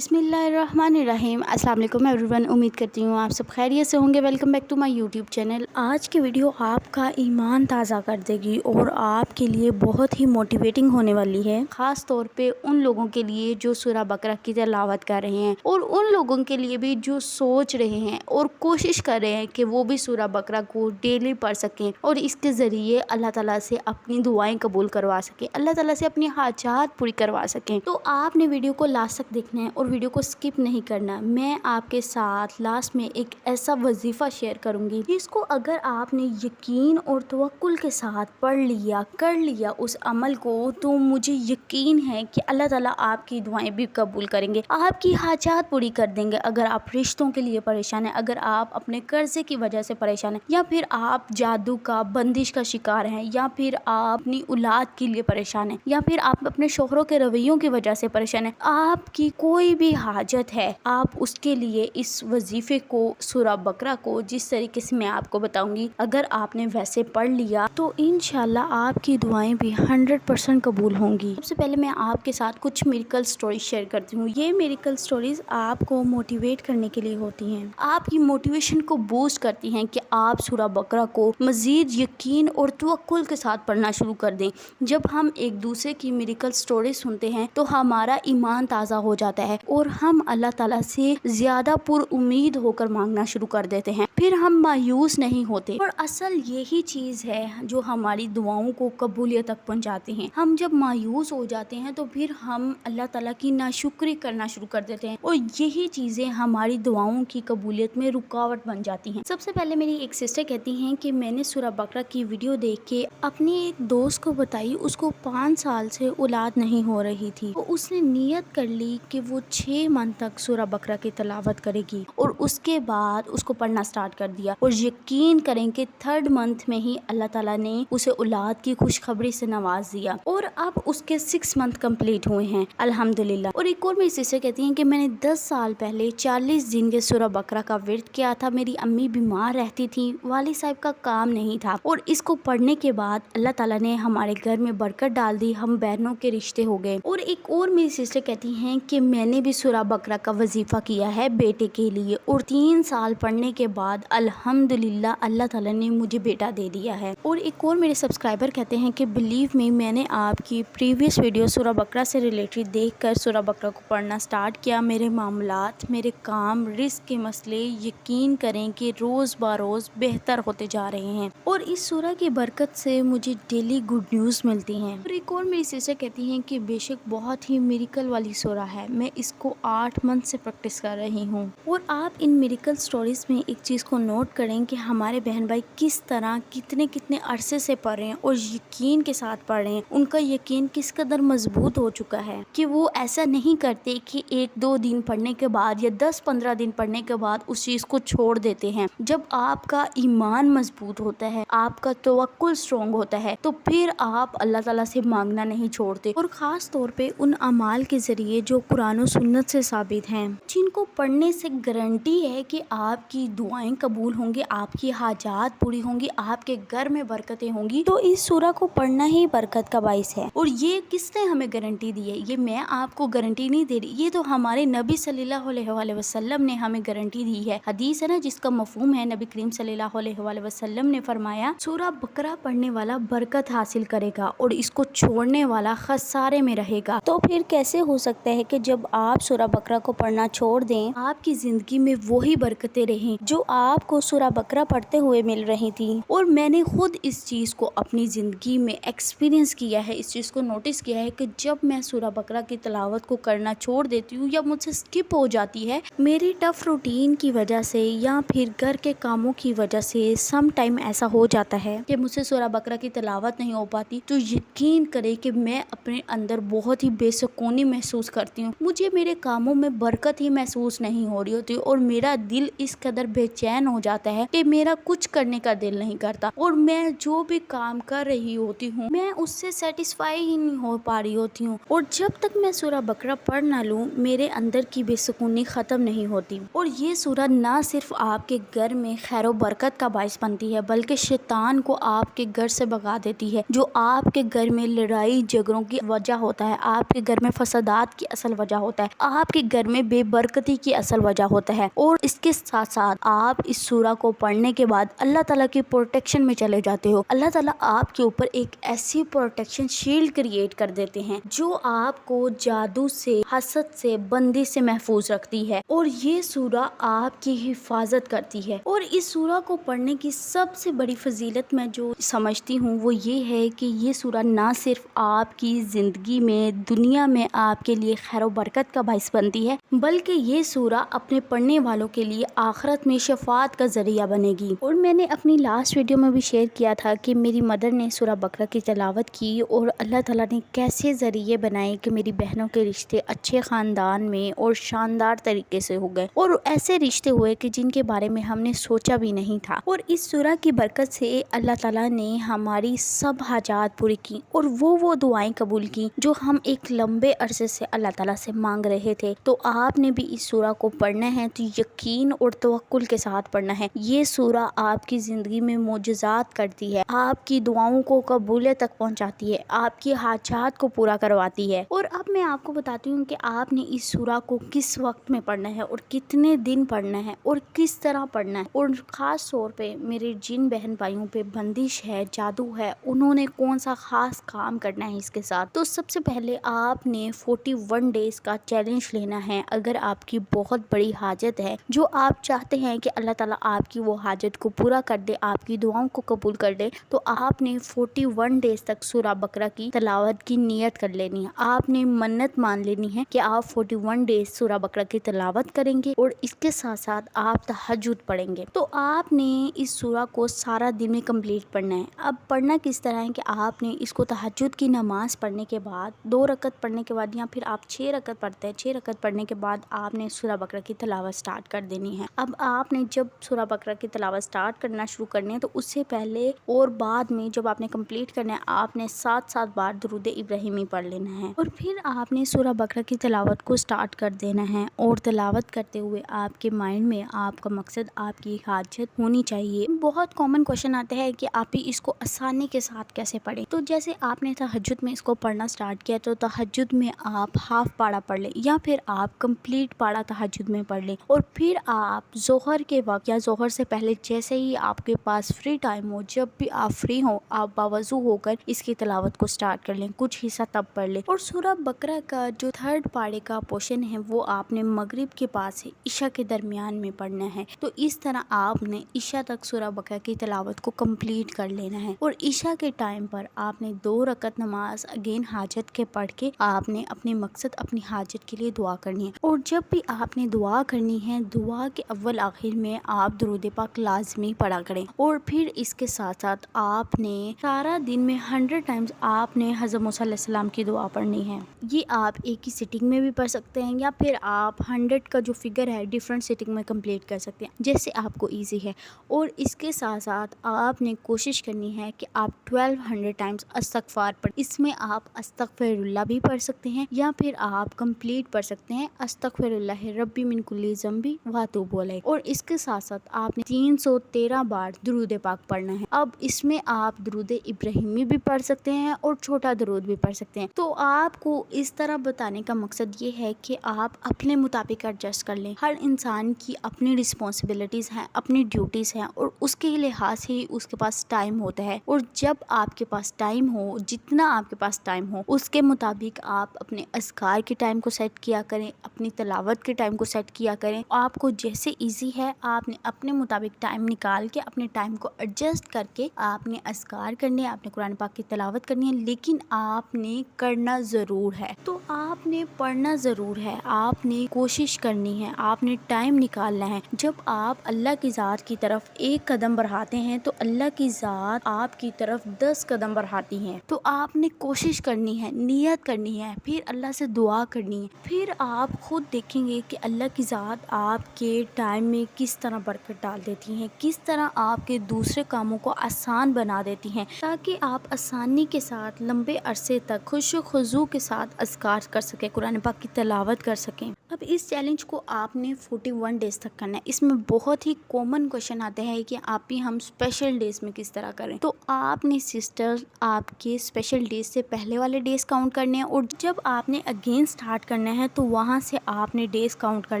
बिस्मिल्लाहिर्रहमानिर्रहीम। अस्सलाम वालेकुम एवरीवन। उम्मीद करती हूँ आप सब खैरियत से होंगे। Welcome back to my YouTube channel. आज की वीडियो आपका ईमान ताज़ा कर देगी और आपके लिए बहुत ही मोटिवेटिंग होने वाली है, ख़ास तौर पे उन लोगों के लिए जो सूरह बकरा की तिलावत कर रहे हैं और उन लोगों के लिए भी जो सोच रहे हैं और कोशिश कर रहे हैं कि वो भी सूरह बकरा को डेली पढ़ सकें और इसके ज़रिए अल्लाह ताला से अपनी दुआएं कबूल करवा सकें, अल्लाह ताला से अपनी हाजात पूरी करवा सकें। तो आपने वीडियो को लास्ट तक देखना है और वीडियो को स्किप नहीं करना। मैं आपके साथ लास्ट में एक ऐसा वजीफ़ा शेयर करूंगी जिसको अगर आपने यकीन और तवक्कुल के साथ पढ़ लिया, कर लिया उस अमल को, तो मुझे यकीन है कि अल्लाह ताला आपकी दुआएं भी कबूल करेंगे, आपकी हाजात पूरी कर देंगे। अगर आप रिश्तों के लिए परेशान हैं, अगर आप अपने कर्जे की वजह से परेशान हैं, या फिर आप जादू का बंदिश का शिकार हैं, या फिर आप अपनी औलाद के लिए परेशान हैं, या फिर आप अपने शोहरों के रवैयों की वजह से परेशान हैं, आपकी कोई भी हाजत है, आप उसके लिए इस वजीफे को, सूरह बकरा को जिस तरीके से मैं आपको बताऊंगी, अगर आपने वैसे पढ़ लिया तो इंशाल्लाह आपकी दुआएं भी 100% कबूल होंगी। सबसे पहले मैं आपके साथ कुछ मिरेकल स्टोरीज शेयर करती हूँ। ये मिरेकल स्टोरीज आपको मोटिवेट करने के लिए होती हैं, आपकी मोटिवेशन को बूस्ट करती हैं कि आप सूरह बकरा को मजीद यकीन और तवक्कुल के साथ पढ़ना शुरू कर दें। जब हम एक दूसरे की मिरेकल स्टोरी सुनते हैं तो हमारा ईमान ताज़ा हो जाता है और हम अल्लाह ताला से ज़्यादा पुरउम्मीद होकर मांगना शुरू कर देते हैं, फिर हम मायूस नहीं होते। और असल यही चीज़ है जो हमारी दुआओं को कबूलियत तक पहुंचाती हैं। हम जब मायूस हो जाते हैं तो फिर हम अल्लाह ताला की नाशुक्री करना शुरू कर देते हैं और यही चीज़ें हमारी दुआओं की कबूलियत में रुकावट बन जाती हैं। सबसे पहले मेरी एक सिस्टर कहती हैं कि मैंने सूरह बकरा की वीडियो देख के अपनी एक दोस्त को बताई, उसको 5 साल से औलाद नहीं हो रही थी, तो उसने नियत कर ली कि वो 6 मंथ तक सूरह बकरा की तिलावत करेगी और उसके बाद उसको पढ़ना स्टार्ट कर दिया। और यकीन करें कि 3rd मंथ में ही अल्लाह ताला ने उसे औलाद की खुशखबरी से नवाज दिया और अब उसके 6 मंथ कंप्लीट हुए हैं अल्हम्दुलिल्लाह। और एक और मेरी सिस्टर कहती हैं कि मैंने 10 साल पहले 40 दिन के सूरह बकरा का विर्द किया था। मेरी अम्मी बीमार रहती थी, वालिद साहब का काम नहीं था और इसको पढ़ने के बाद अल्लाह ताला ने हमारे घर में बरकत डाल दी, हम बहनों के रिश्ते हो गए। और एक और मेरी सिस्टर कहती हैं कि मैंने भी सूरह बकरा का वजीफा किया है बेटे के लिए और 3 साल पढ़ने के बाद अल्हम्दुलिल्लाह अल्लाह ताला ने मुझे बेटा दे दिया है। और एक और मेरे सब्सक्राइबर कहते हैं कि बिलीव मी, मैंने आपकी प्रीवियस वीडियो सूरह बकरा से रिलेटेड देखकर सूरह बकरा को पढ़ना स्टार्ट किया। मेरे मामलात, मेरे काम, रिस्क के मसले यकीन करें कि रोज़ बरोज़ बेहतर होते जा रहे हैं और इस सूरह की बरकत से मुझे डेली गुड न्यूज़ मिलती हैं। और एक और मेरी सिस्टर कहती हैं कि बेशक बहुत ही मिरेकल वाली सूरह है, मैं इसको 8 मंथ से प्रैक्टिस कर रही हूँ। और आप इन मिरेकल स्टोरीज में एक चीज़ को नोट करें कि हमारे बहन भाई किस तरह कितने अरसे से पढ़ रहे हैं और यकीन के साथ पढ़ रहे हैं। उनका यकीन किस कदर मजबूत हो चुका है कि वो ऐसा नहीं करते कि 1-2 दिन पढ़ने के बाद या 10-15 दिन पढ़ने के बाद उस चीज़ को छोड़ देते हैं। जब आपका ईमान मजबूत होता है, आपका तवक्कुल स्ट्रॉन्ग होता है, तो फिर आप अल्लाह ताला से मांगना नहीं छोड़ते। और ख़ास तौर पे उन अमाल के ज़रिए जो कुरान और सुन्नत से साबित हैं, जिनको पढ़ने से गारंटी है कि आपकी दुआएं कबूल होंगी, आपकी हाजात पूरी होंगी, आपके घर में बरकतें होंगी, तो इस सूरह को पढ़ना ही बरकत का बाइस है। और ये किसने हमें गारंटी दी है? ये मैं आपको गारंटी नहीं दे रही, ये तो हमारे नबी सल्लल्लाहु अलैहि वसल्लम ने हमें गारंटी दी है। हदीस है ना जिसका मफहूम है, नबी करीम सल्लल्लाहु अलैहि वसल्लम ने फरमाया, सूरह बकरा पढ़ने वाला बरकत हासिल करेगा और इसको छोड़ने वाला खसारे में रहेगा। तो फिर कैसे हो सकता है कि जब आप सूरह बकरा को पढ़ना छोड़ दें, आपकी जिंदगी में वही बरकतें रहें जो आपको सूरह बकरा पढ़ते हुए मिल रही थी। और मैंने खुद इस चीज़ को अपनी ज़िंदगी में एक्सपीरियंस किया है, इस चीज़ को नोटिस किया है कि जब मैं सूरह बकरा की तिलावत को करना छोड़ देती हूँ या मुझसे स्किप हो जाती है, मेरी टफ रूटीन की वजह से या फिर घर के कामों की वजह से सम टाइम ऐसा हो जाता है कि मुझसे सूरह बकरा की तिलावत नहीं हो पाती, तो यकीन करें कि मैं अपने अंदर बहुत ही बेसुकूनी महसूस करती हूँ। मुझे मेरे कामों में बरकत ही महसूस नहीं हो रही होती और मेरा दिल इस कदर बेचैन हो जाता है कि मेरा कुछ करने का दिल नहीं करता और मैं जो भी काम कर रही होती हूँ मैं उससे सेटिस्फाई ही नहीं हो पा रही होती हूँ। और जब तक मैं सूरह बकरा पढ़ ना लूँ, मेरे अंदर की बेसुकूनी ख़त्म नहीं होती। और ये सूरह ना सिर्फ आपके घर में खैर व बरकत का बाइस बनती है, बल्कि शैतान को आपके घर से भगा देती है, जो आपके घर में लड़ाई झगड़ों की वजह होता है, आपके घर में फसादात की असल वजह होता है। آپ کے گھر میں بے برکتی کی اصل وجہ ہوتا ہے۔ اور اس کے ساتھ ساتھ آپ اس سورہ کو پڑھنے کے بعد اللہ تعالیٰ کی پروٹیکشن میں چلے جاتے ہو۔ اللہ تعالیٰ آپ کے اوپر ایک ایسی پروٹیکشن شیلڈ کریٹ کر دیتے ہیں جو آپ کو جادو سے، حسد سے، بندی سے محفوظ رکھتی ہے، اور یہ سورہ آپ کی حفاظت کرتی ہے۔ اور اس سورہ کو پڑھنے کی سب سے بڑی فضیلت میں جو سمجھتی ہوں وہ یہ ہے کہ یہ سورہ نہ صرف آپ کی زندگی میں، دنیا میں آپ کے لیے خیر و برکت کا باعث بنتی ہے، بلکہ یہ سورہ اپنے پڑھنے والوں کے لیے آخرت میں شفاعت کا ذریعہ بنے گی۔ اور میں نے اپنی لاسٹ ویڈیو میں بھی شیئر کیا تھا کہ میری مدر نے سورہ بقرہ کی تلاوت کی اور اللہ تعالیٰ نے کیسے ذریعے بنائے کہ میری بہنوں کے رشتے اچھے خاندان میں اور شاندار طریقے سے ہو گئے، اور ایسے رشتے ہوئے کہ جن کے بارے میں ہم نے سوچا بھی نہیں تھا۔ اور اس سورہ کی برکت سے اللہ تعالیٰ نے ہماری سب حاجات پوری کی اور وہ دعائیں قبول کی جو ہم ایک لمبے عرصے سے اللہ تعالیٰ سے مانگ رہے تھے۔ تو آپ نے بھی اس سورہ کو پڑھنا ہے تو یقین اور توکل کے ساتھ پڑھنا ہے۔ یہ سورہ آپ کی زندگی میں معجزات کرتی ہے، آپ کی دعاؤں کو قبولیت تک پہنچاتی ہے، آپ کی حاجات کو پورا کرواتی ہے۔ اور اب میں آپ کو بتاتی ہوں کہ آپ نے اس سورہ کو کس وقت میں پڑھنا ہے اور کتنے دن پڑھنا ہے اور کس طرح پڑھنا ہے، اور خاص طور پہ میرے جن بہن بھائیوں پہ بندش ہے، جادو ہے، انہوں نے کون سا خاص کام کرنا ہے اس کے ساتھ۔ تو سب سے پہلے آپ نے 41 ڈیز کا چیلنج لینا ہے۔ اگر آپ کی بہت بڑی حاجت ہے جو آپ چاہتے ہیں کہ اللہ تعالیٰ آپ کی وہ حاجت کو پورا کر دے، آپ کی دعاؤں کو قبول کر دے، تو آپ نے 41 ڈیز تک سورہ بقرہ کی تلاوت کی نیت کر لینی ہے۔ آپ نے منت مان لینی ہے کہ آپ 41 ڈیز سورہ بقرہ کی تلاوت کریں گے اور اس کے ساتھ ساتھ آپ تہجد پڑھیں گے۔ تو آپ نے اس سورہ کو سارا دن میں کمپلیٹ پڑھنا ہے۔ اب پڑھنا کس طرح ہے کہ آپ نے اس کو تہجد کی نماز پڑھنے کے بعد 2 رکعت پڑھنے کے بعد، یا پھر آپ 6 رکعت پڑھتے ہیں، 6 رکعت پڑھنے کے بعد آپ نے سورہ بقرہ کی تلاوت سٹارٹ کر دینی ہے۔ اب آپ نے جب سورہ بقرہ کی تلاوت سٹارٹ کرنا شروع کرنی ہے تو اس سے پہلے اور بعد میں جب آپ نے کمپلیٹ کرنا ہے آپ نے 7 بار درود ابراہیمی پڑھ لینا ہے، اور پھر آپ نے سورہ بقرہ کی تلاوت کو سٹارٹ کر دینا ہے۔ اور تلاوت کرتے ہوئے آپ کے مائنڈ میں آپ کا مقصد، آپ کی حاجت ہونی چاہیے۔ بہت کامن کوشچن آتا ہے کہ آپ ہی اس کو آسانی کے ساتھ کیسے پڑھیں۔ تو جیسے آپ نے تہجد میں اس کو پڑھنا سٹارٹ کیا تو تہجد میں آپ ہاف پارا پڑھ لیں، یا پھر آپ کمپلیٹ پارا تہجد میں پڑھ لیں، اور پھر آپ ظہر کے وقت یا ظہر سے پہلے جیسے ہی آپ کے پاس فری ٹائم ہو، جب بھی آپ فری ہو، آپ باوضو ہو کر اس کی تلاوت کو سٹارٹ کر لیں، کچھ حصہ تب پڑھ لیں۔ اور سورہ بقرہ کا جو 3rd پارے کا پورشن ہے وہ آپ نے مغرب کے بعد سے عشاء کے درمیان میں پڑھنا ہے۔ تو اس طرح آپ نے عشاء تک سورہ بقرہ کی تلاوت کو کمپلیٹ کر لینا ہے، اور عشاء کے ٹائم پر آپ نے 2 رکعت نماز اگین حاجت کے پڑھ کے آپ نے اپنے مقصد، اپنی حاجت کے لیے دعا کرنی ہے۔ اور جب بھی آپ نے دعا کرنی ہے، دعا کے اول آخر میں آپ درود پاک لازمی پڑھا کریں، اور پھر اس کے ساتھ ساتھ آپ نے سارا دن میں 100 ٹائمز آپ نے حضرت موسیٰ علیہ السلام کی دعا پڑھنی ہے۔ یہ آپ ایک ہی سٹنگ میں بھی پڑھ سکتے ہیں، یا پھر آپ 100 کا جو فگر ہے ڈیفرنٹ سٹنگ میں کمپلیٹ کر سکتے ہیں، جیسے آپ کو ایزی ہے۔ اور اس کے ساتھ ساتھ آپ نے کوشش کرنی ہے کہ آپ 1200 ٹائمز استغفار پڑھ، اس میں آپ استغفر اللہ بھی پڑھ سکتے ہیں، یا پھر آپ کمپلیٹ پڑھ سکتے ہیں استغفر اللہ ربی من کل ذنب واتوب الیہ۔ اور اس کے ساتھ ساتھ آپ نے 313 بار درود پاک پڑھنا ہے۔ اب اس میں آپ درود ابراہیمی بھی پڑھ سکتے ہیں اور چھوٹا درود بھی پڑھ سکتے ہیں۔ تو آپ کو اس طرح بتانے کا مقصد یہ ہے کہ آپ اپنے مطابق ایڈجسٹ کر لیں۔ ہر انسان کی اپنی رسپانسبلٹیز ہیں، اپنی ڈیوٹیز ہیں، اور اس کے لحاظ سے اس کے پاس ٹائم ہوتا ہے، اور جب آپ کے پاس ٹائم ہو، جتنا آپ کے پاس ٹائم ہو اس کے مطابق آپ اپنے اذکار کے ٹائم کو سیٹ کیا کریں، اپنی تلاوت کے ٹائم کو سیٹ کیا کریں۔ آپ کو جیسے ایزی ہے آپ نے اپنے مطابق ٹائم نکال کے اپنے ٹائم کو ایڈجسٹ کر کے آپ نے اذکار کرنے، آپ نے قرآن پاک کی تلاوت کرنی ہے، لیکن آپ نے کرنا ضرور ہے۔ تو آپ نے پڑھنا ضرور ہے، آپ نے کوشش کرنی ہے، آپ نے ٹائم نکالنا ہے۔ جب آپ اللہ کی ذات کی طرف 1 قدم بڑھاتے ہیں تو اللہ کی ذات آپ کی طرف 10 قدم بڑھاتی ہیں۔ تو آپ نے کوشش کرنی ہے، نیت کرنی ہے، پھر اللہ سے دعا کرنی ہے، پھر آپ خود دیکھیں گے کہ اللہ کی ذات آپ کے ٹائم میں کس طرح برکت ڈال دیتی ہیں، کس طرح آپ کے دوسرے کاموں کو آسان بنا دیتی ہیں، تاکہ آپ آسانی کے ساتھ لمبے عرصے تک خوش و خضوع کے ساتھ اذکار کر سکیں، قرآن پاک کی تلاوت کر سکیں۔ اب اس چیلنج کو آپ نے 41 ڈیز تک کرنا ہے۔ اس میں بہت ہی کامن کوشچن آتے ہیں کہ آپ بھی ہم اسپیشل ڈیز میں کس طرح کریں۔ تو آپ نے سسٹر آپ کے اسپیشل ڈیز سے پہلے والے ڈیز کاؤنٹ کرنے ہیں، اور جب آپ نے اگین سٹارٹ करना है तो वहाँ से आपने डेज काउंट कर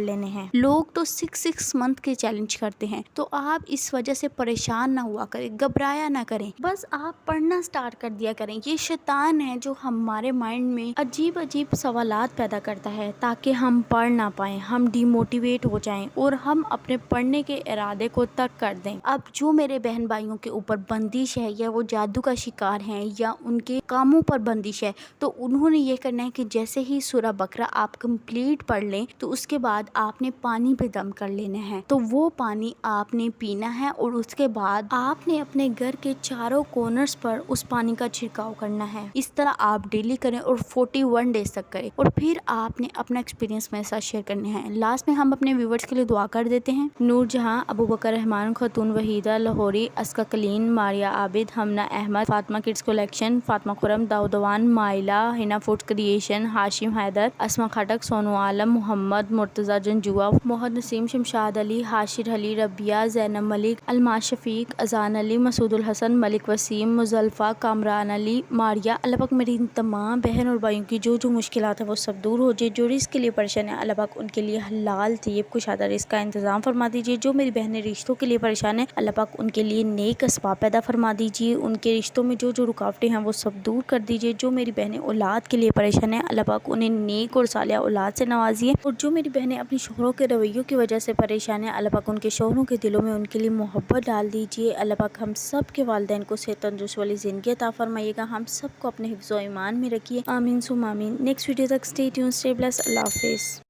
लेने हैं। लोग तो 6 मंथ के चैलेंज करते हैं, तो आप इस वजह से परेशान ना हुआ करें, घबराया ना करें, बस आप पढ़ना स्टार्ट कर दिया करें। ये शैतान है जो हमारे माइंड में अजीब अजीब सवालात पैदा करता है ताकि हम पढ़ ना पाएं, हम डिमोटिवेट हो जाएं और हम अपने पढ़ने के इरादे को तर्क कर दें। अब जो मेरे बहन भाइयों के ऊपर बंदिश है या वो जादू का शिकार हैं या उनके कामों पर बंदिश है, तो उन्होंने ये करना है कि जैसे ही सूरह बकरा आप कंप्लीट पढ़ लें तो उसके बाद आपने पानी पे दम कर लेना है। तो वो पानी आपने पीना है और उसके बाद आपने अपने घर के चारों कॉर्नर्स पर उस पानी का छिड़काव करना है। इस तरह आप डेली करें और 41 डेज तक करें और फिर आपने अपना एक्सपीरियंस मेरे साथ शेयर करना है। लास्ट में हम अपने व्यूवर्स के लिए दुआ कर देते हैं। नूर जहां, अबू बकर रहमान, खतून वहीदा लाहौरी, अस्का कलीन, मारिया आबिद, हमना अहमद, फातिमा किड्स कलेक्शन, फातिमा खुरम, दाऊदवान, माइला, हिना फूड क्रिएशन, हाशिम हैदर, अस्मा खटक, सोनू आलम, मोहम्मद मुर्तजा जंजुआ, मोहम्मद नसीम, शमशाद अली, हाशिर अली, रबिया, जैनब मलिक, अलमाज शफीक, अजान अली, मसूदुल हसन, मलिक वसीम, मुजल्फा, कामरान अली, मारिया। अल्लाह पाक मेरी तमाम बहन और भाइयों की जो जो मुश्किलात है वो सब दूर हो जाए। जो रिस्क के लिए परेशान है अल्लाह पाक उनके लिए हलाल तैयब कुशादा रिस्क का इंतजाम फरमा दीजिए। जो मेरी बहनें रिश्तों के लिए परेशान है अल्लाह पाक उनके लिए नेक असबाब पैदा फरमा दीजिए। उनके रिश्तों में जो जो रुकावटें हैं वो सब दूर कर दीजिए। जो मेरी बहनें औलाद के लिए परेशान है अल्लाह पाक उन्हें नेक और सालिया औलाद से नवाजिए। और जो मेरी बहनें अपने शोहरों के रवैयों की वजह से परेशान है अल्लाह पाक उनके शोहरों के दिलों में उनके लिए मोहब्बत डाल दीजिए। अल्लाह पाक हम सब के वालिदैन को सेहत तंदुरुस्त वाली ज़िंदगी अता फरमाइएगा। हम सबको अपने हिफ्ज़ व ईमान में रखिए। आमीन सुम आमीन। नेक्स्ट वीडियो तक स्टे ट्यून्ड, स्टे ब्लेस्ड। अल्लाह हाफिज़।